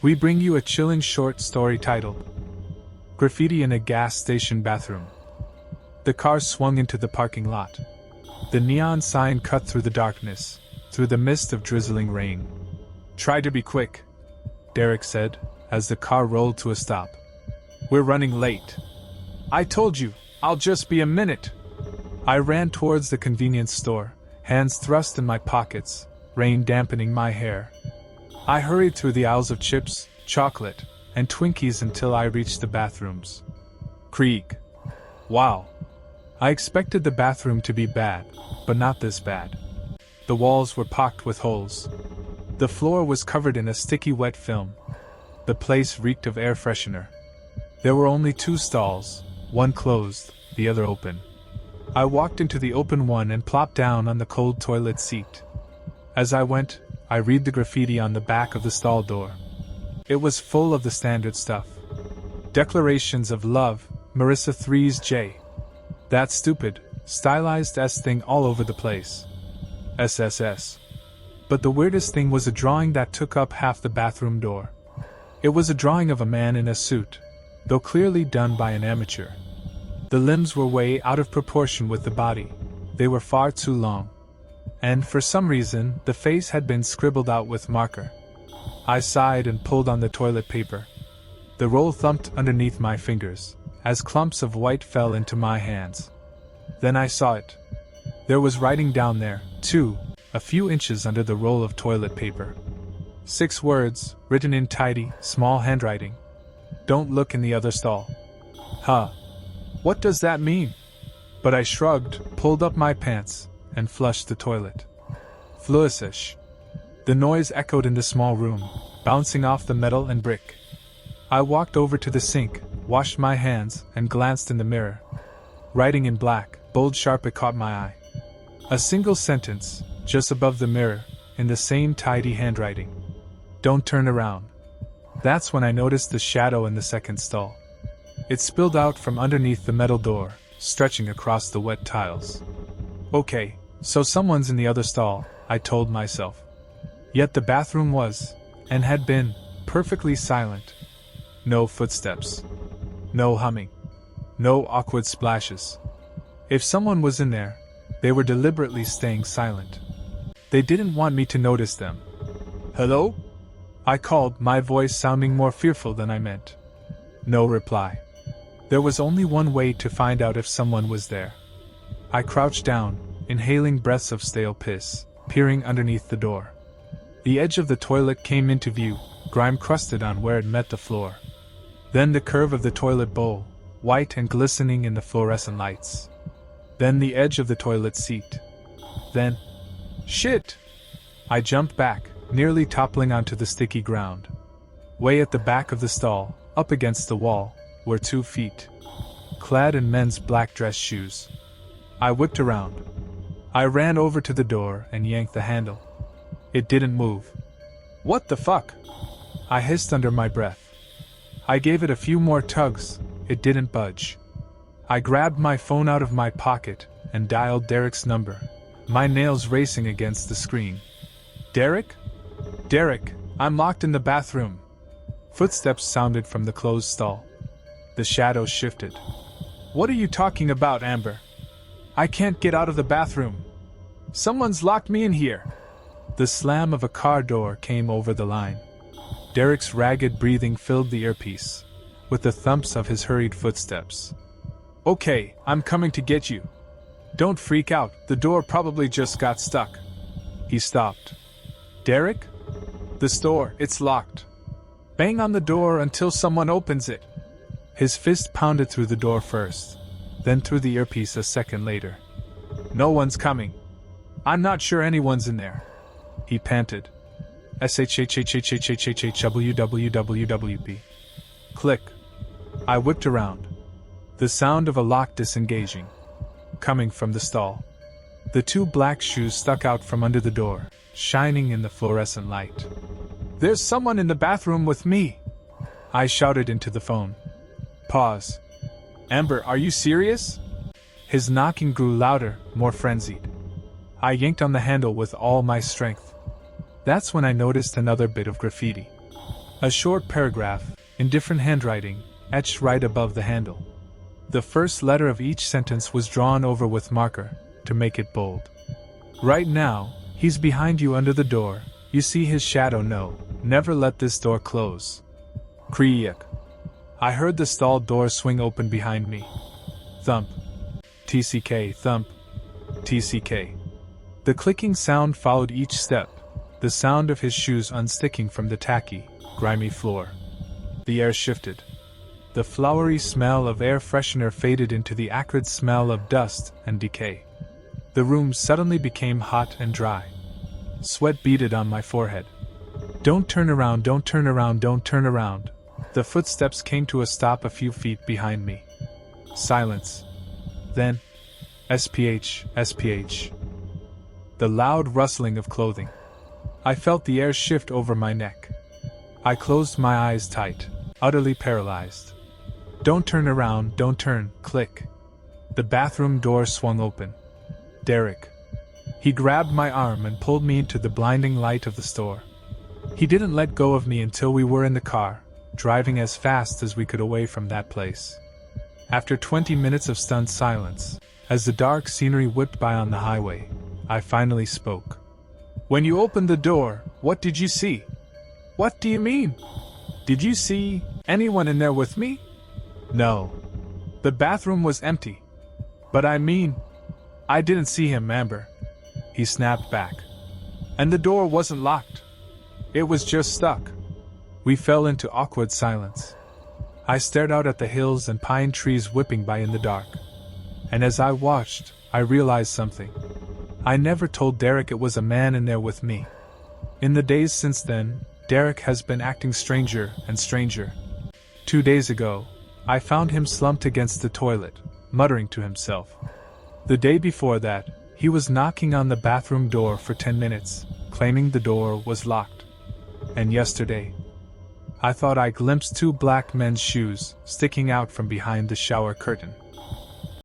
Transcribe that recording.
We bring you a chilling short story titled Graffiti in a Gas Station Bathroom. The car swung into the parking lot. The neon sign cut through the darkness, through the mist of drizzling rain. "Try to be quick," Derek said, as the car rolled to a stop. "We're running late." "I told you, I'll just be a minute." I ran towards the convenience store, hands thrust in my pockets, rain dampening my hair. I hurried through the aisles of chips, chocolate, and Twinkies until I reached the bathrooms. Krieg. Wow. I expected the bathroom to be bad, but not this bad. The walls were pocked with holes. The floor was covered in a sticky wet film. The place reeked of air freshener. There were only 2 stalls, one closed, the other open. I walked into the open one and plopped down on the cold toilet seat. As I went, I read the graffiti on the back of the stall door. It was full of the standard stuff. Declarations of love, Marissa 3's J. That stupid, stylized S thing all over the place. SSS. But the weirdest thing was a drawing that took up half the bathroom door. It was a drawing of a man in a suit, though clearly done by an amateur. The limbs were way out of proportion with the body. They were far too long. And for some reason, the face had been scribbled out with marker. I sighed and pulled on the toilet paper. The roll thumped underneath my fingers, as clumps of white fell into my hands. Then I saw it. There was writing down there, too, a few inches under the roll of toilet paper. 6 words, written in tidy, small handwriting. "Don't look in the other stall." Huh. What does that mean? But I shrugged, pulled up my pants, and flushed the toilet. Fluisish. The noise echoed in the small room, bouncing off the metal and brick. I walked over to the sink, washed my hands, and glanced in the mirror. Writing in black, bold sharp, it caught my eye. A single sentence, just above the mirror, in the same tidy handwriting. "Don't turn around." That's when I noticed the shadow in the second stall. It spilled out from underneath the metal door, stretching across the wet tiles. Okay, so someone's in the other stall, I told myself. Yet the bathroom was, and had been, perfectly silent. No footsteps. No humming. No awkward splashes. If someone was in there, they were deliberately staying silent. They didn't want me to notice them. "Hello?" I called, my voice sounding more fearful than I meant. No reply. There was only one way to find out if someone was there. I crouched down, inhaling breaths of stale piss, peering underneath the door. The edge of the toilet came into view, grime crusted on where it met the floor. Then the curve of the toilet bowl, white and glistening in the fluorescent lights. Then the edge of the toilet seat. Then... Shit! I jumped back, nearly toppling onto the sticky ground. Way at the back of the stall, up against the wall, were 2 feet. Clad in men's black dress shoes. I whipped around. I ran over to the door and yanked the handle. It didn't move. "What the fuck?" I hissed under my breath. I gave it a few more tugs. It didn't budge. I grabbed my phone out of my pocket and dialed Derek's number, my nails racing against the screen. "Derek? Derek, I'm locked in the bathroom." Footsteps sounded from the closed stall. The shadows shifted. "What are you talking about, Amber? I can't get out of the bathroom. Someone's locked me in here." The slam of a car door came over the line. Derek's ragged breathing filled the earpiece, with the thumps of his hurried footsteps. "Okay, I'm coming to get you. Don't freak out, the door probably just got stuck." He stopped. "Derek? The store, it's locked. Bang on the door until someone opens it." His fist pounded through the door first, then through the earpiece a second later. "No one's coming. I'm not sure anyone's in there," he panted. SHHHHHHHHWWWWP. Click. I whipped around. The sound of a lock disengaging. Coming from the stall. The 2 black shoes stuck out from under the door, shining in the fluorescent light. "There's someone in the bathroom with me!" I shouted into the phone. Pause. "Amber, are you serious?" His knocking grew louder, more frenzied. I yanked on the handle with all my strength. That's when I noticed another bit of graffiti. A short paragraph, in different handwriting, etched right above the handle. The first letter of each sentence was drawn over with marker, to make it bold. Right now, he's behind you under the door, you see his shadow. No, never let this door close. Creak. I heard the stall door swing open behind me. Thump. TCK, thump. TCK. The clicking sound followed each step, the sound of his shoes unsticking from the tacky, grimy floor. The air shifted. The flowery smell of air freshener faded into the acrid smell of dust and decay. The room suddenly became hot and dry. Sweat beaded on my forehead. Don't turn around, don't turn around, don't turn around. The footsteps came to a stop a few feet behind me. Silence. Then, SPH, SPH. The loud rustling of clothing. I felt the air shift over my neck. I closed my eyes tight, utterly paralyzed. Don't turn around, don't turn, click. The bathroom door swung open. Derek. He grabbed my arm and pulled me into the blinding light of the store. He didn't let go of me until we were in the car, driving as fast as we could away from that place. After 20 minutes of stunned silence, as the dark scenery whipped by on the highway, I finally spoke. When you opened the door, what did you see? What do you mean? Did you see anyone in there with me? No. The bathroom was empty. But I mean, I didn't see him, Amber. He snapped back. And the door wasn't locked. It was just stuck. We fell into awkward silence. I stared out at the hills and pine trees whipping by in the dark. And as I watched, I realized something. I never told Derek it was a man in there with me. In the days since then, Derek has been acting stranger and stranger. 2 days ago, I found him slumped against the toilet, muttering to himself. The day before that, he was knocking on the bathroom door for 10 minutes, claiming the door was locked. And yesterday, I thought I glimpsed 2 black men's shoes sticking out from behind the shower curtain.